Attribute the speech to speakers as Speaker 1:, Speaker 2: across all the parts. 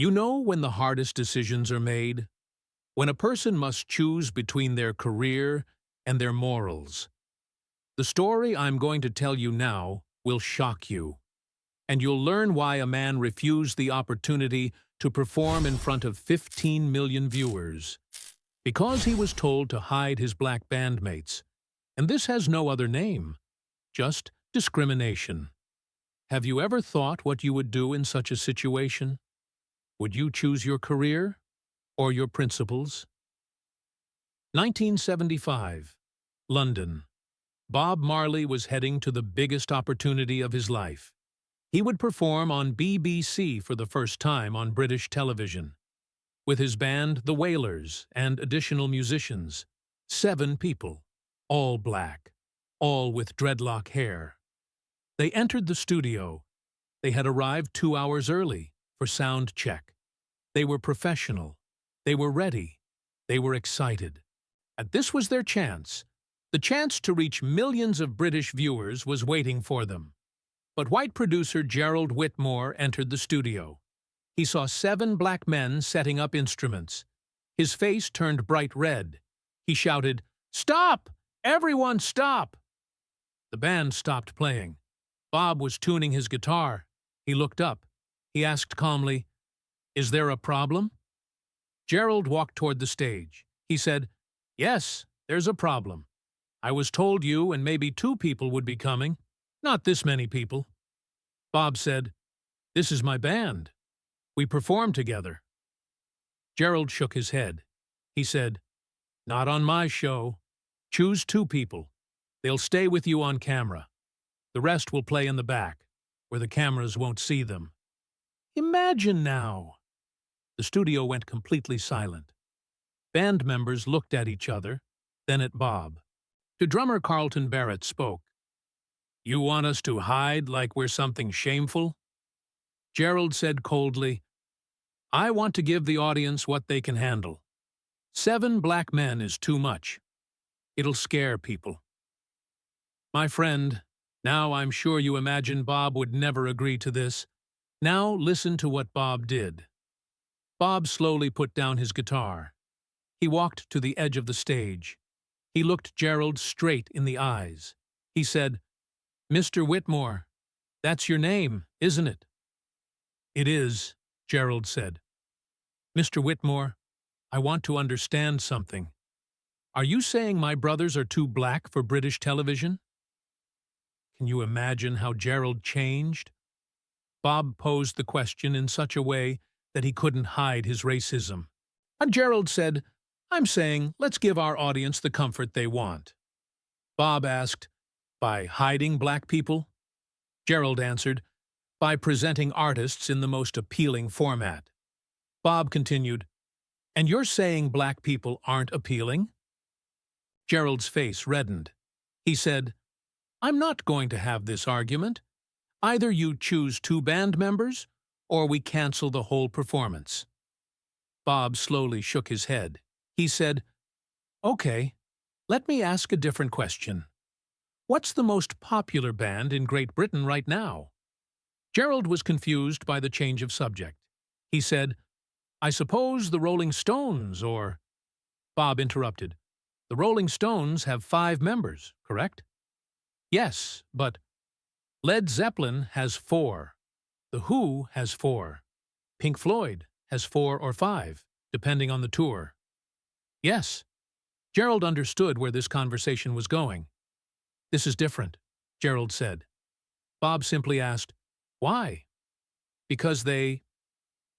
Speaker 1: You know when the hardest decisions are made? When a person must choose between their career and their morals. The story I'm going to tell you now will shock you, and you'll learn why a man refused the opportunity to perform in front of 15 million viewers. Because he was told to hide his black bandmates. And this has no other name, just discrimination. Have you ever thought what you would do in such a situation? Would you choose your career or your principles? 1975, London. Bob Marley was heading to the biggest opportunity of his life. He would perform on BBC for the first time on British television. With his band, the Wailers, and additional musicians. 7 people, all black, all with dreadlock hair. They entered the studio. They had arrived 2 hours early for sound check. They were professional. They were ready. They were excited. And this was their chance. The chance to reach millions of British viewers was waiting for them. But white producer Gerald Whitmore entered the studio. He saw 7 black men setting up instruments. His face turned bright red. He shouted, "Stop! Everyone stop!" The band stopped playing. Bob was tuning his guitar. He looked up. He asked calmly, "Is there a problem?" Gerald walked toward the stage. He said, "Yes, there's a problem. I was told you and maybe 2 people would be coming. Not this many people." Bob said, "This is my band. We perform together." Gerald shook his head. He said, "Not on my show. Choose 2 people. They'll stay with you on camera. The rest will play in the back, where the cameras won't see them." Imagine now! The studio went completely silent. Band members looked at each other, then at Bob. To drummer Carlton Barrett spoke. "You want us to hide like we're something shameful?" Gerald said coldly, "I want to give the audience what they can handle. 7 black men is too much. It'll scare people." My friend, now I'm sure you imagine Bob would never agree to this. Now listen to what Bob did. Bob slowly put down his guitar. He walked to the edge of the stage. He looked Gerald straight in the eyes. He said, "Mr. Whitmore, that's your name, isn't it?" "It is," Gerald said. "Mr. Whitmore, I want to understand something. Are you saying my brothers are too black for British television?" Can you imagine how Gerald changed? Bob posed the question in such a way that he couldn't hide his racism. And Gerald said, "I'm saying let's give our audience the comfort they want." Bob asked, "By hiding black people?" Gerald answered, "By presenting artists in the most appealing format." Bob continued, "And you're saying black people aren't appealing?" Gerald's face reddened. He said, "I'm not going to have this argument. Either you choose 2 band members, or we cancel the whole performance." Bob slowly shook his head. He said, "Okay, let me ask a different question. What's the most popular band in Great Britain right now?" Gerald was confused by the change of subject. He said, "I suppose the Rolling Stones or—" Bob interrupted. "The Rolling Stones have 5 members, correct?" "Yes, but—" "Led Zeppelin has 4. The Who has 4. Pink Floyd has 4 or 5, depending on the tour." "Yes." Gerald understood where this conversation was going. "This is different," Gerald said. Bob simply asked, "Why?" "Because they—"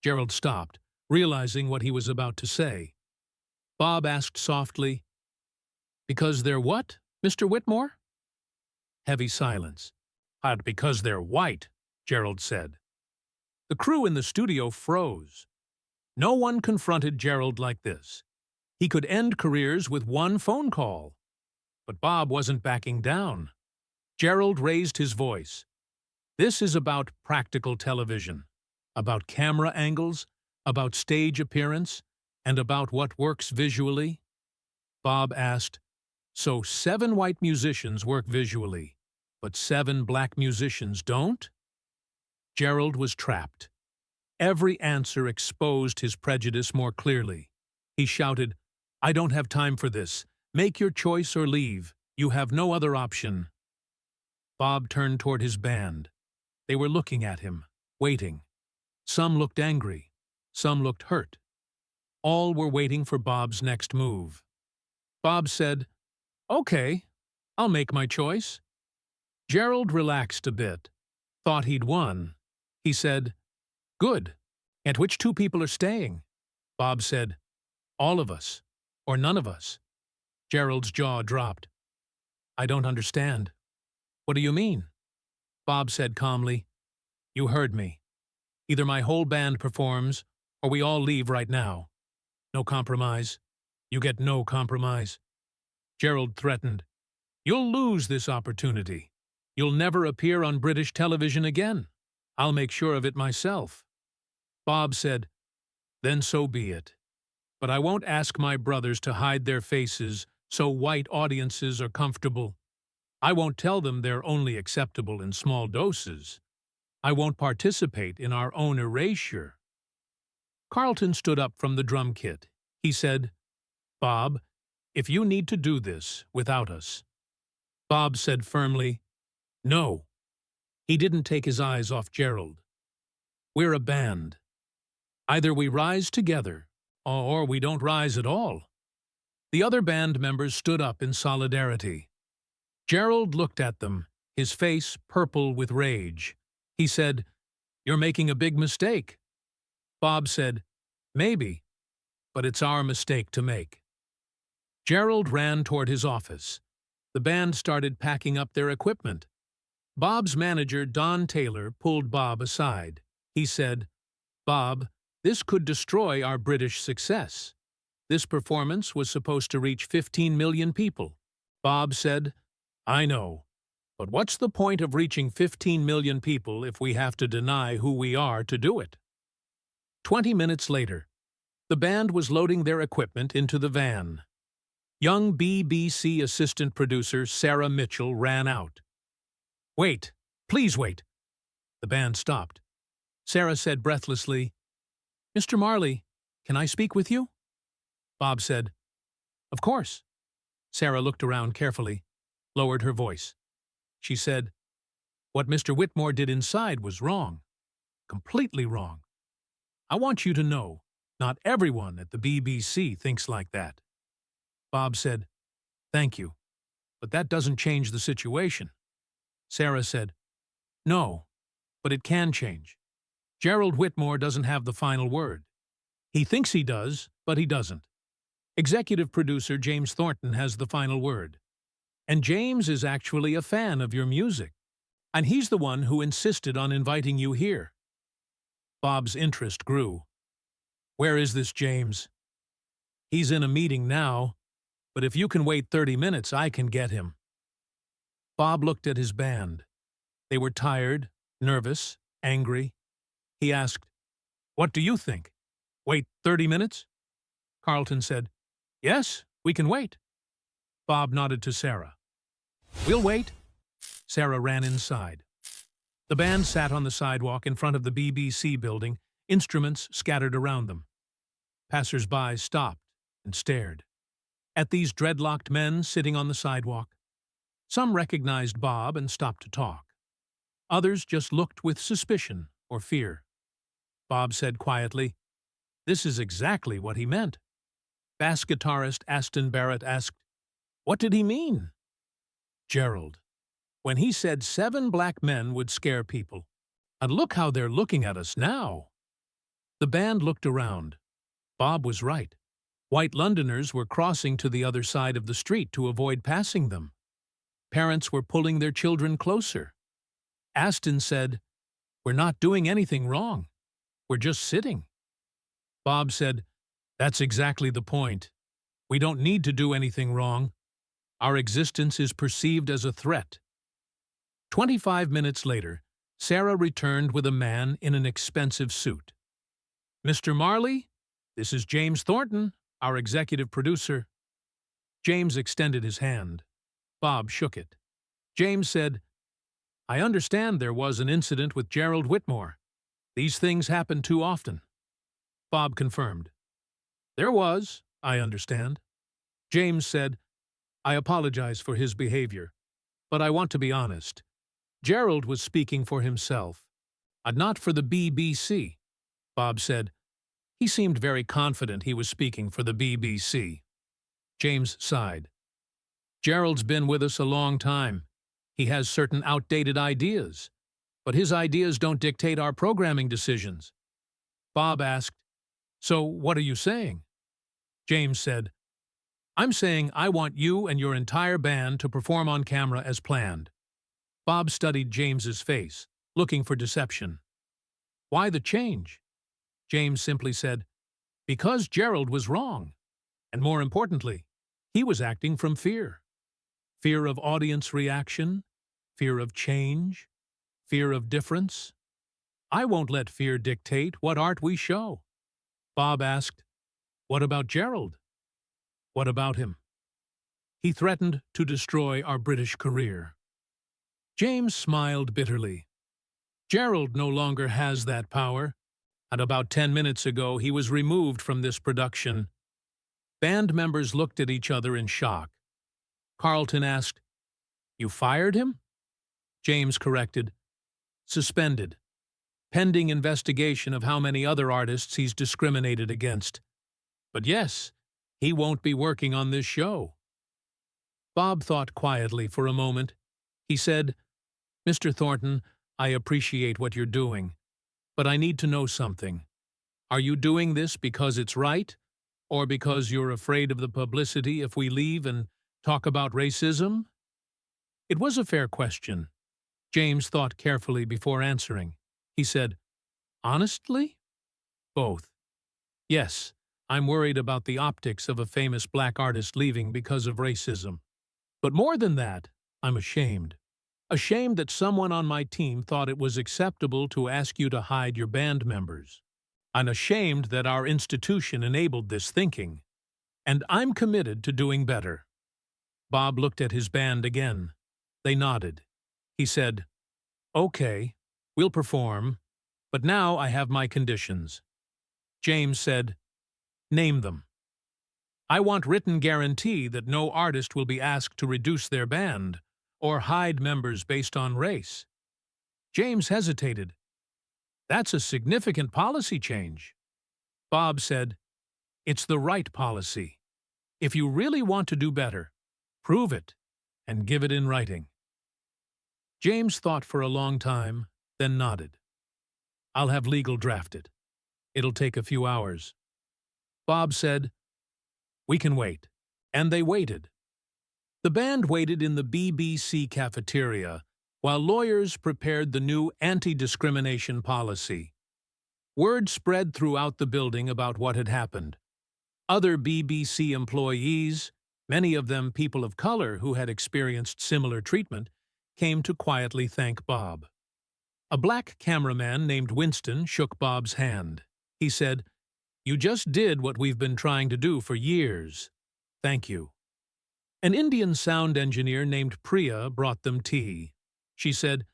Speaker 1: Gerald stopped, realizing what he was about to say. Bob asked softly, "Because they're what, Mr. Whitmore?" Heavy silence. "Because they're white," Gerald said. The crew in the studio froze. No one confronted Gerald like this. He could end careers with 1 phone call. But Bob wasn't backing down. Gerald raised his voice. "This is about practical television, about camera angles, about stage appearance, and about what works visually." Bob asked, "So 7 white musicians work visually, but 7 black musicians don't?" Gerald was trapped. Every answer exposed his prejudice more clearly. He shouted, "I don't have time for this. Make your choice or leave. You have no other option." Bob turned toward his band. They were looking at him, waiting. Some looked angry. Some looked hurt. All were waiting for Bob's next move. Bob said, "Okay, I'll make my choice." Gerald relaxed a bit, thought he'd won. He said, "Good. And which two people are staying?" Bob said, "All of us, or none of us." Gerald's jaw dropped. "I don't understand." "What do you mean?" Bob said calmly, "You heard me. Either my whole band performs, or we all leave right now. No compromise. You get no compromise." Gerald threatened, "You'll lose this opportunity. You'll never appear on British television again. I'll make sure of it myself." Bob said, "Then so be it. But I won't ask my brothers to hide their faces so white audiences are comfortable. I won't tell them they're only acceptable in small doses. I won't participate in our own erasure." Carlton stood up from the drum kit. He said, "Bob, if you need to do this without us." Bob said firmly, "No." He didn't take his eyes off Gerald. "We're a band. Either we rise together, or we don't rise at all." The other band members stood up in solidarity. Gerald looked at them, his face purple with rage. He said, "You're making a big mistake." Bob said, "Maybe, but it's our mistake to make." Gerald ran toward his office. The band started packing up their equipment. Bob's manager, Don Taylor, pulled Bob aside. He said, "Bob, this could destroy our British success. This performance was supposed to reach 15 million people." Bob said, "I know, but what's the point of reaching 15 million people if we have to deny who we are to do it?" 20 minutes later, the band was loading their equipment into the van. Young BBC assistant producer Sarah Mitchell ran out. "Wait, please wait." The band stopped. Sarah said breathlessly, "Mr. Marley, can I speak with you?" Bob said, "Of course." Sarah looked around carefully, lowered her voice. She said, "What Mr. Whitmore did inside was wrong. Completely wrong. I want you to know, not everyone at the BBC thinks like that." Bob said, "Thank you, but that doesn't change the situation." Sarah said, "No, but it can change. Gerald Whitmore doesn't have the final word. He thinks he does, but he doesn't. Executive producer James Thornton has the final word. And James is actually a fan of your music. And he's the one who insisted on inviting you here." Bob's interest grew. "Where is this James?" "He's in a meeting now, but if you can wait 30 minutes, I can get him." Bob looked at his band. They were tired, nervous, angry. He asked, "What do you think? Wait 30 minutes?" Carlton said, "Yes, we can wait." Bob nodded to Sarah. "We'll wait." Sarah ran inside. The band sat on the sidewalk in front of the BBC building, instruments scattered around them. Passers-by stopped and stared at these dreadlocked men sitting on the sidewalk. Some recognized Bob and stopped to talk. Others just looked with suspicion or fear. Bob said quietly, "This is exactly what he meant." Bass guitarist Aston Barrett asked, "What did he mean?" "Gerald, when he said 7 black men would scare people. And look how they're looking at us now." The band looked around. Bob was right. White Londoners were crossing to the other side of the street to avoid passing them. Parents were pulling their children closer. Aston said, "We're not doing anything wrong. We're just sitting." Bob said, "That's exactly the point. We don't need to do anything wrong. Our existence is perceived as a threat." 25 minutes later, Sarah returned with a man in an expensive suit. "Mr. Marley, this is James Thornton, our executive producer." James extended his hand. Bob shook it. James said, "I understand there was an incident with Gerald Whitmore. These things happen too often. Bob confirmed. There was, I understand. James said, I apologize for his behavior, but I want to be honest. Gerald was speaking for himself, not for the BBC. Bob said. He seemed very confident he was speaking for the BBC. James sighed. Gerald's been with us a long time. He has certain outdated ideas, but his ideas don't dictate our programming decisions. Bob asked, So what are you saying? James said, I'm saying I want you and your entire band to perform on camera as planned. Bob studied James's face, looking for deception. Why the change? James simply said, Because Gerald was wrong. And more importantly, he was acting from fear. Fear of audience reaction, fear of change, fear of difference. I won't let fear dictate what art we show. Bob asked, What about Gerald? What about him? He threatened to destroy our British career. James smiled bitterly. Gerald no longer has that power, and about 10 minutes ago he was removed from this production. Band members looked at each other in shock. Carlton asked, You fired him? James corrected, Suspended, pending investigation of how many other artists he's discriminated against. But yes, he won't be working on this show. Bob thought quietly for a moment. He said, Mr. Thornton, I appreciate what you're doing, but I need to know something. Are you doing this because it's right, or because you're afraid of the publicity if we leave and talk about racism? It was a fair question. James thought carefully before answering. He said, Honestly? Both. Yes, I'm worried about the optics of a famous black artist leaving because of racism. But more than that, I'm ashamed. Ashamed that someone on my team thought it was acceptable to ask you to hide your band members. I'm ashamed that our institution enabled this thinking. And I'm committed to doing better. Bob looked at his band again. They nodded. He said, Okay, we'll perform, but now I have my conditions. James said, Name them. I want written guarantee that no artist will be asked to reduce their band or hide members based on race. James hesitated. That's a significant policy change. Bob said, It's the right policy. If you really want to do better, prove it and give it in writing. James thought for a long time, then nodded. I'll have legal draft it. It'll take a few hours. Bob said, We can wait. And they waited. The band waited in the BBC cafeteria while lawyers prepared the new anti-discrimination policy. Word spread throughout the building about what had happened. Other BBC employees, many of them people of color who had experienced similar treatment, came to quietly thank Bob. A black cameraman named Winston shook Bob's hand. He said, You just did what we've been trying to do for years. Thank you. An Indian sound engineer named Priya brought them tea. She said,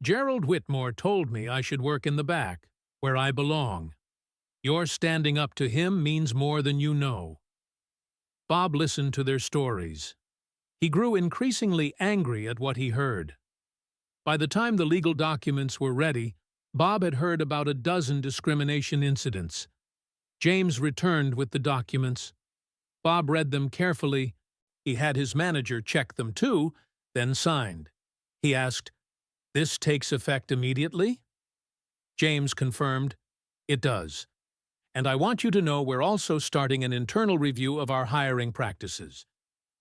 Speaker 1: Gerald Whitmore told me I should work in the back, where I belong. Your standing up to him means more than you know. Bob listened to their stories. He grew increasingly angry at what he heard. By the time the legal documents were ready, Bob had heard about a dozen discrimination incidents. James returned with the documents. Bob read them carefully. He had his manager check them too, then signed. He asked, This takes effect immediately? James confirmed, It does. And I want you to know we're also starting an internal review of our hiring practices.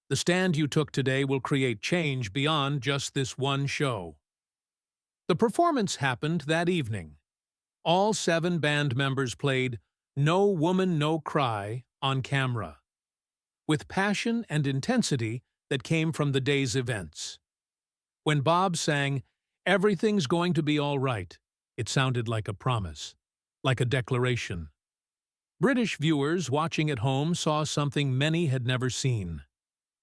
Speaker 1: The stand you took today will create change beyond just this one show. The performance happened that evening. All 7 band members played No Woman, No Cry on camera, with passion and intensity that came from the day's events. When Bob sang, Everything's going to be all right, it sounded like a promise, like a declaration. British viewers watching at home saw something many had never seen.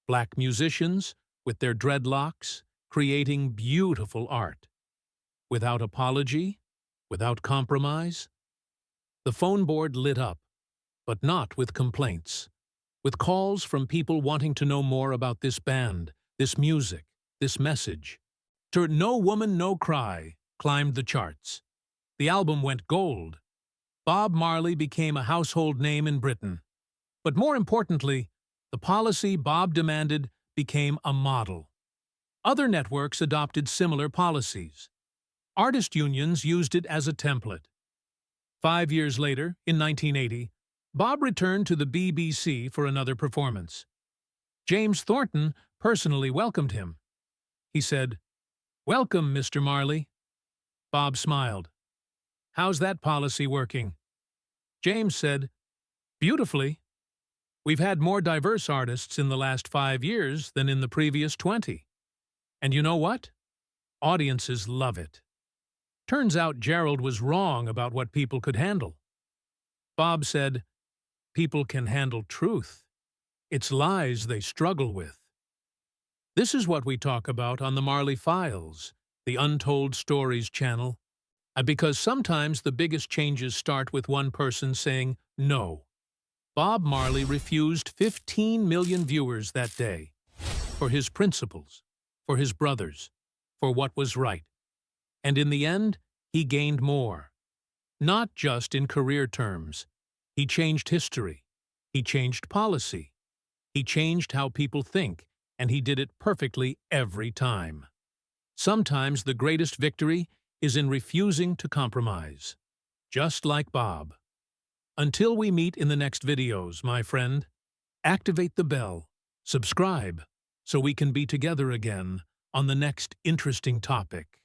Speaker 1: Black musicians, with their dreadlocks, creating beautiful art. Without apology, Without compromise? The phone board lit up, but not with complaints, with calls from people wanting to know more about this band, this music, this message. No Woman, No Cry climbed the charts. The album went gold. Bob Marley became a household name in Britain. But more importantly, the policy Bob demanded became a model. Other networks adopted similar policies. Artist unions used it as a template. 5 years later, in 1980, Bob returned to the BBC for another performance. James Thornton personally welcomed him. He said, "Welcome, Mr. Marley." Bob smiled. "How's that policy working?" James said, "Beautifully. We've had more diverse artists in the last 5 years than in the previous 20. And you know what? Audiences love it." Turns out Gerald was wrong about what people could handle. Bob said, "People can handle truth. It's lies they struggle with." This is what we talk about on the Marley Files, the Untold Stories channel. And because sometimes the biggest changes start with one person saying no. Bob Marley refused 15 million viewers that day. For his principles, for his brothers, for what was right. And in the end, he gained more. Not just in career terms. He changed history. He changed policy. He changed how people think, and he did it perfectly every time. Sometimes the greatest victory is in refusing to compromise. Just like Bob. Until we meet in the next videos, my friend, activate the bell, subscribe, so we can be together again on the next interesting topic.